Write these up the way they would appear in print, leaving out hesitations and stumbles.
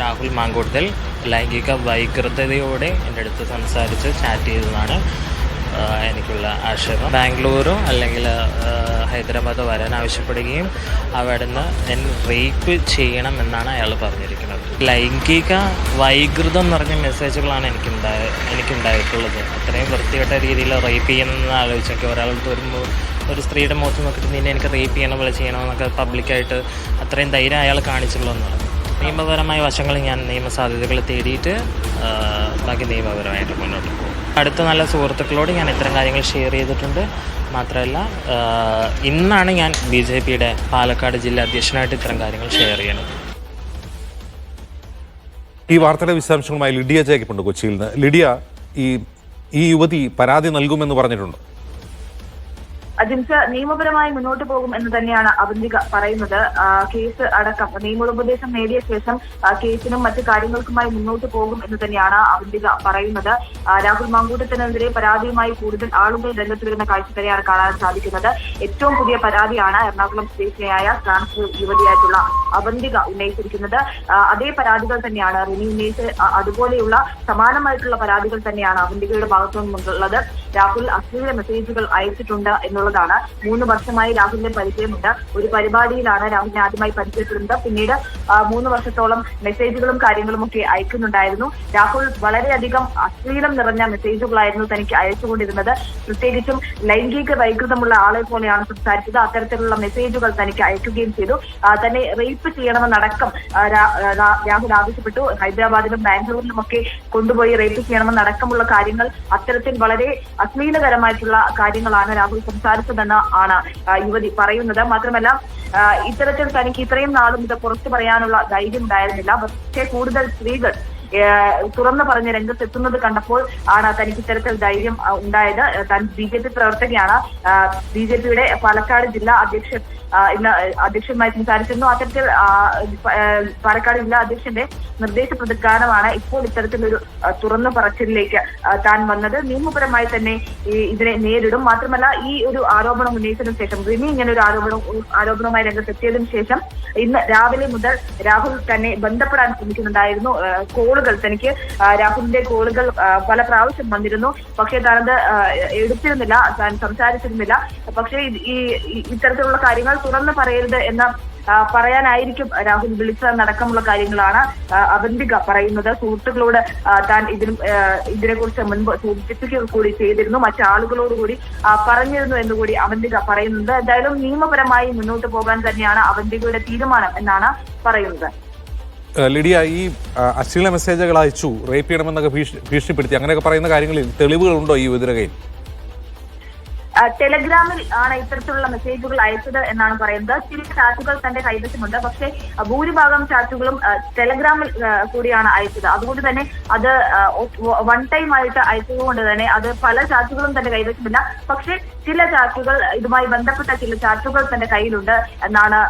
രാഹുൽ മാങ്കൂട്ടത്തിൽ ലൈംഗിക വൈകൃതയോടെ എൻ്റെ അടുത്ത് സംസാരിച്ച് ചാറ്റ് ചെയ്തതാണ് എനിക്കുള്ള ആക്ഷേപം. ബാംഗ്ലൂരോ അല്ലെങ്കിൽ ഹൈദരാബാദോ വരാൻ ആവശ്യപ്പെടുകയും അവിടെ നിന്ന് എന്നെ റേപ്പ് ചെയ്യണം എന്നാണ് അയാൾ പറഞ്ഞിരിക്കുന്നത്. ലൈംഗിക വൈകൃതം നിറഞ്ഞ മെസ്സേജുകളാണ് എനിക്കുണ്ടായിട്ടുള്ളത്. അത്രയും വൃത്തികെട്ട രീതിയിൽ റേപ്പ് ചെയ്യണമെന്ന് ആലോചിച്ചൊക്കെ ഒരാൾക്ക് ഒരു സ്ത്രീയുടെ മുഖത്ത് നോക്കിയിട്ട് നിന്നെ എനിക്ക് റേപ്പ് ചെയ്യണം പോലെ ചെയ്യണമെന്നൊക്കെ പബ്ലിക്കായിട്ട് അത്രയും ധൈര്യം അയാൾ കാണിച്ചുള്ളതെന്നാണ്. നിയമപരമായ വശങ്ങൾ ഞാൻ നിയമസാധ്യതകൾ തേടിയിട്ട് ബാക്കി നിയമപരമായിട്ട് മുന്നോട്ട് പോകും. അടുത്ത നല്ല സുഹൃത്തുക്കളോട് ഞാൻ ഇത്തരം കാര്യങ്ങൾ ഷെയർ ചെയ്തിട്ടുണ്ട്. മാത്രമല്ല ഇന്നാണ് ഞാൻ BJPയുടെ പാലക്കാട് ജില്ലാ അധ്യക്ഷനായിട്ട് ഇത്തരം കാര്യങ്ങൾ ഷെയർ ചെയ്യണത്. ഈ വാർത്തയുടെ വിശദാംശങ്ങളുമായി ലിഡിയ ജേക്കബുണ്ട് കൊച്ചിയിൽ നിന്ന്. ലിഡിയ, ഈ യുവതി പരാതി നൽകുമെന്ന് പറഞ്ഞിട്ടുണ്ട്. ജിൻസ്, നിയമപരമായി മുന്നോട്ട് പോകും എന്ന് തന്നെയാണ് അവന്തിക പറയുന്നത്. കേസ് അടക്കം നിയമോപദേശം നേടിയ ശേഷം കേസിനും മറ്റു കാര്യങ്ങൾക്കുമായി മുന്നോട്ട് പോകും എന്ന് തന്നെയാണ് അവന്തിക പറയുന്നത്. രാഹുൽ മാങ്കൂട്ടത്തിനെതിരെ പരാതിയുമായി കൂടുതൽ ആളുകൾ രംഗത്ത് വരുന്ന കാഴ്ച തന്നെയാണ് കാണാൻ സാധിക്കുന്നത്. ഏറ്റവും പുതിയ പരാതിയാണ് എറണാകുളം സ്വദേശിനിയായ ട്രാൻസ്ഫർ യുവതിയായിട്ടുള്ള അവന്തിക ഉന്നയിച്ചിരിക്കുന്നത്. അതേ പരാതികൾ തന്നെയാണ് റിനി ഉന്നയിച്ച് അതുപോലെയുള്ള സമാനമായിട്ടുള്ള പരാതികൾ തന്നെയാണ് അവന്തികയുടെ ഭാഗത്തു നിന്നുള്ളത്. രാഹുൽ അശ്ലീല മെസ്സേജുകൾ അയച്ചിട്ടുണ്ട് എന്നുള്ളതാണ്. 3 വർഷമായി രാഹുലിന്റെ പരിചയമുണ്ട്. ഒരു പരിപാടിയിലാണ് രാഹുലിനെ ആദ്യമായി പരിചയപ്പെടുന്നത്. പിന്നീട് 3 വർഷത്തോളം മെസ്സേജുകളും കാര്യങ്ങളും ഒക്കെ അയക്കുന്നുണ്ടായിരുന്നു. രാഹുൽ വളരെയധികം അശ്ലീലം നിറഞ്ഞ മെസ്സേജുകളായിരുന്നു തനിക്ക് അയച്ചുകൊണ്ടിരുന്നത്. പ്രത്യേകിച്ചും ലൈംഗിക വൈകൃതമുള്ള ആളെ പോലെയാണ് സംസാരിച്ചത്. അത്തരത്തിലുള്ള മെസ്സേജുകൾ തനിക്ക് അയക്കുകയും ചെയ്തു. തന്നെ റേപ്പ് ചെയ്യണമെന്നടക്കം രാഹുൽ ആവശ്യപ്പെട്ടു. ഹൈദരാബാദിലും ബാംഗ്ലൂരിലും ഒക്കെ കൊണ്ടുപോയി റേപ്പ് ചെയ്യണമെന്നടക്കമുള്ള കാര്യങ്ങൾ, അത്തരത്തിൽ വളരെ അശ്ലീലകരമായിട്ടുള്ള കാര്യങ്ങളാണ് രാഹുൽ സംസാരിച്ചതെന്ന് ആണ് യുവതി പറയുന്നത്. മാത്രമല്ല, ഇത്തരത്തിൽ തനിക്ക് ഇത്രയും നാളും ഇത് പുറത്തു പറയാനുള്ള ധൈര്യം ഉണ്ടായിരുന്നില്ല. പക്ഷേ കൂടുതൽ സ്ത്രീകൾ തുറന്നു പറഞ്ഞ് രംഗത്തെത്തുന്നത് കണ്ടപ്പോൾ ആണ് തനിക്ക് ഇത്തരത്തിൽ ധൈര്യം ഉണ്ടായത്. താൻ BJP പ്രവർത്തകയാണ്. BJPയുടെ പാലക്കാട് ജില്ലാ അധ്യക്ഷനുമായി സംസാരിച്ചിരുന്നു. അത്തരത്തിൽ പാലക്കാട് ജില്ലാ അധ്യക്ഷന്റെ നിർദ്ദേശപ്രകാരമാണ് ഇപ്പോൾ ഇത്തരത്തിലൊരു തുറന്നു പറച്ചിലേക്ക് താൻ വന്നത്. നിയമപരമായി തന്നെ ഇതിനെ നേരിടും. മാത്രമല്ല, ഈ ഒരു ആരോപണം ഉന്നയിച്ചതിനു ശേഷം, റിനി ഇങ്ങനെ ഒരു ആരോപണവുമായി രംഗത്തെത്തിയതിനു ശേഷം ഇന്ന് രാവിലെ മുതൽ രാഹുൽ തന്നെ ബന്ധപ്പെടാൻ ശ്രമിക്കുന്നുണ്ടായിരുന്നു. തനിക്ക് രാഹുലിന്റെ കോളുകൾ പല പ്രാവശ്യം വന്നിരുന്നു. പക്ഷേ താനത് എടുത്തിരുന്നില്ല, താൻ സംസാരിച്ചിരുന്നില്ല. പക്ഷേ ഇത്തരത്തിലുള്ള കാര്യങ്ങൾ തുറന്നു പറയരുത് എന്ന് പറയാനായിരിക്കും രാഹുൽ വിളിച്ചതെന്നടക്കമുള്ള കാര്യങ്ങളാണ് അവന്തിക പറയുന്നത്. സുഹൃത്തുക്കളോട് താൻ ഇതിനെക്കുറിച്ച് മുൻപ് സൂചിപ്പിക്കുക കൂടി ചെയ്തിരുന്നു, മറ്റാളുകളോട് കൂടി പറഞ്ഞിരുന്നു എന്നുകൂടി അവന്തിക പറയുന്നുണ്ട്. എന്തായാലും നിയമപരമായി മുന്നോട്ട് പോകാൻ തന്നെയാണ് അവന്തികയുടെ തീരുമാനം എന്നാണ് പറയുന്നത്. ലിഡിയ, ഈ അശ്ലീല മെസ്സേജുകൾ അയച്ചു, റേപ്പ് ചെയ്യണമെന്നൊക്കെ ഭീഷണിപ്പെടുത്തി, അങ്ങനെയൊക്കെ പറയുന്ന കാര്യങ്ങളിൽ തെളിവുകളുണ്ടോ ഈ യുവതിയുടെ കയ്യിൽ? ടെലഗ്രാമിൽ ആണ് ഇത്തരത്തിലുള്ള മെസ്സേജുകൾ അയച്ചത് എന്നാണ് പറയുന്നത്. ചില ചാറ്റുകൾ തന്റെ കൈവശമുണ്ട്. പക്ഷേ ഭൂരിഭാഗം ചാറ്റുകളും ടെലഗ്രാമിൽ കൂടിയാണ് അയച്ചത്. അതുകൊണ്ട് തന്നെ അത് വൺ ടൈം ആയിട്ട് അയച്ചതുകൊണ്ട് തന്നെ അത് പല ചാറ്റുകളും തന്റെ കൈവശമില്ല. പക്ഷേ ചില ചാറ്റുകൾ, ഇതുമായി ബന്ധപ്പെട്ട ചില ചാറ്റുകൾ തന്റെ കയ്യിലുണ്ട് എന്നാണ്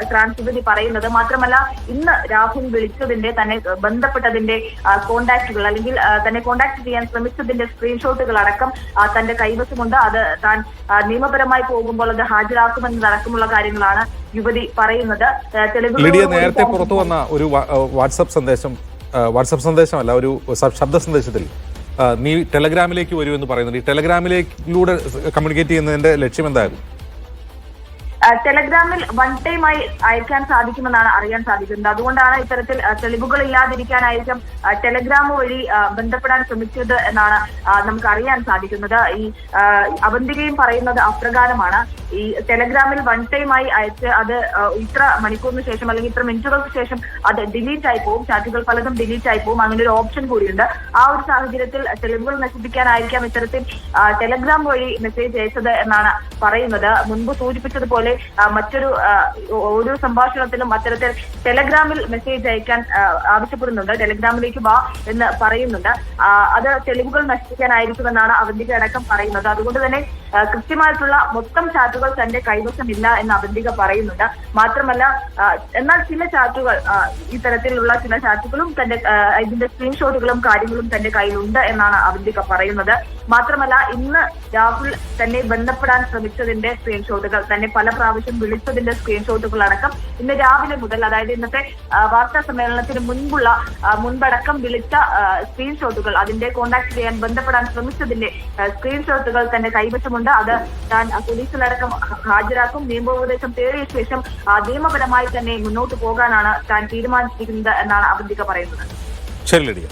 ട്രാൻസ്ഫർ പറയുന്നത്. മാത്രമല്ല, ഇന്ന് രാഹുൽ വിളിച്ചതിന്റെ, തന്നെ ബന്ധപ്പെട്ടതിന്റെ കോണ്ടാക്ടുകൾ അല്ലെങ്കിൽ തന്നെ കോണ്ടാക്ട് ചെയ്യാൻ ശ്രമിച്ചതിന്റെ സ്ക്രീൻഷോട്ടുകൾ അടക്കം തന്റെ കൈവശമുണ്ട്. അത് താൻ നിയമപരമായി പോകുമ്പോൾ അത് ഹാജരാക്കുമെന്നതടക്കമുള്ള കാര്യങ്ങളാണ് യുവതി പറയുന്നത്. ലിഡിയ, നേരത്തെ പുറത്തു വന്ന ഒരു വാട്സപ്പ് സന്ദേശമല്ല, ഒരു ശബ്ദ സന്ദേശത്തിൽ നീ ടെലഗ്രാമിലേക്ക് വരുമെന്ന് പറയുന്നുണ്ട്. ഈ ടെലഗ്രാമിലൂടെ കമ്മ്യൂണിക്കേറ്റ് ചെയ്യുന്നതിന്റെ ലക്ഷ്യം എന്തായിരുന്നു? ടെലഗ്രാമിൽ വൺ ടൈമായി അയക്കാൻ സാധിക്കുമെന്നാണ് അറിയാൻ സാധിക്കുന്നത്. അതുകൊണ്ടാണ് ഇത്തരത്തിൽ തെളിവുകൾ ഇല്ലാതിരിക്കാനായിരിക്കും ടെലഗ്രാം വഴി ബന്ധപ്പെടാൻ ശ്രമിച്ചത് എന്നാണ് നമുക്ക് അറിയാൻ സാധിക്കുന്നത്. ഈ അവന്തികയും പറയുന്നത് അപ്രകാരമാണ്. ഈ ടെലഗ്രാമിൽ വൺ ടൈമായി അയച്ച് അത് ഇത്ര മണിക്കൂറിന് ശേഷം അല്ലെങ്കിൽ ഇത്ര മിനിറ്റുകൾക്ക് ശേഷം അത് ഡിലീറ്റ് ആയി പോകും. ചാറ്റുകൾ പലതും ഡിലീറ്റ് ആയി പോകും. അങ്ങനെ ഒരു ഓപ്ഷൻ കൂടിയുണ്ട്. ആ ഒരു സാഹചര്യത്തിൽ തെളിവുകൾ നശിപ്പിക്കാനായിരിക്കാം ഇത്തരത്തിൽ ടെലഗ്രാം വഴി മെസ്സേജ് അയച്ചത് എന്നാണ് പറയുന്നത്. മുൻപ് സൂചിപ്പിച്ചതുപോലെ ഒരു സംഭാഷണത്തിലും അത്തരത്തിൽ ടെലഗ്രാമിൽ മെസ്സേജ് അയക്കാൻ ആവശ്യപ്പെടുന്നുണ്ട്. ടെലഗ്രാമിലേക്ക് വാ എന്ന് പറയുന്നുണ്ട്. അത് തെളിവുകൾ നശിപ്പിക്കാനായിരിക്കുമെന്നാണ് അവന്തിക അടക്കം പറയുന്നത്. അതുകൊണ്ട് തന്നെ കൃത്യമായിട്ടുള്ള മൊത്തം ചാറ്റുകൾ തന്റെ കൈവശമില്ല എന്ന് അവന്തിക പറയുന്നുണ്ട്. മാത്രമല്ല എന്നാൽ ചില ചാറ്റുകൾ ഇത്തരത്തിലുള്ള ചില ചാറ്റുകളും തന്റെ ഇതിന്റെ സ്ക്രീൻഷോട്ടുകളും കാര്യങ്ങളും തന്റെ കയ്യിലുണ്ട് എന്നാണ് അവന്തിക പറയുന്നത്. മാത്രമല്ല ഇന്ന് രാഹുൽ തന്നെ ബന്ധപ്പെടാൻ ശ്രമിച്ചതിന്റെ സ്ക്രീൻഷോട്ടുകൾ, തന്നെ പല പ്രാവശ്യം വിളിച്ചതിന്റെ സ്ക്രീൻഷോട്ടുകൾ അടക്കം ഇന്ന് രാവിലെ മുതൽ, അതായത് ഇന്നത്തെ വാർത്താ സമ്മേളനത്തിന് മുൻപടക്കം വിളിച്ച സ്ക്രീൻഷോട്ടുകൾ, അതിന്റെ കോൺടാക്ട് ചെയ്യാൻ ബന്ധപ്പെടാൻ ശ്രമിച്ചതിന്റെ സ്ക്രീൻഷോട്ടുകൾ തന്റെ കൈവശമുണ്ട്. അത് താൻ പോലീസിലടക്കം ഹാജരാക്കും. നിയമോപദേശം തേടിയ ശേഷം നിയമപരമായി തന്നെ മുന്നോട്ട് പോകാനാണ് താൻ തീരുമാനിച്ചിരിക്കുന്നത് എന്നാണ് അവന്തിക പറയുന്നത്. ശരി ലിഡിയ.